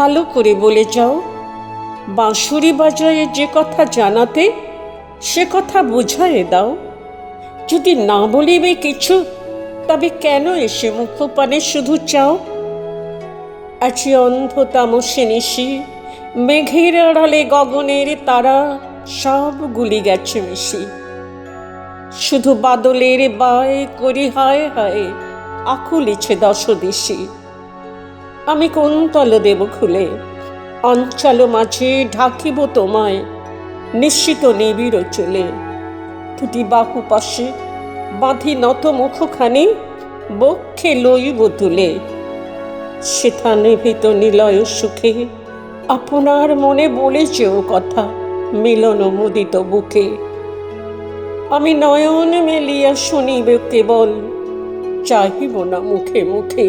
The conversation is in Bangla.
ভালো করে বলে যাও, বাঁশুরি বাজায়ে যে কথা জানাতে সে কথা বুঝায়ে দাও। যদি না বলিবে কিছু, তবে কেন এসে মুখপানে শুধু চাও? আজি অন্ধ তামসে নিশি, মেঘের আড়ালে গগনের তারা সব গুলি গেছে মিশি। শুধু বাদলের বায় করি হায় হায়, আকুলিছে দশদিশি। আমি কোন তল দেব খুলে, অঞ্চল মাঝে ঢাকিব তোমায় নিশ্চিত নিবিড় চলে। দুটি বাহু পাশে বাঁধি নত মুখখানি, বক্ষে লইব তুলে। সেথা নিভৃত নিলয় সুখে আপনার মনে বলে যেও কথা, মিলন মুদিত বুকে। আমি নয়ন মেলিয়া শুনিব কেবল, চাহিব না মুখে মুখে।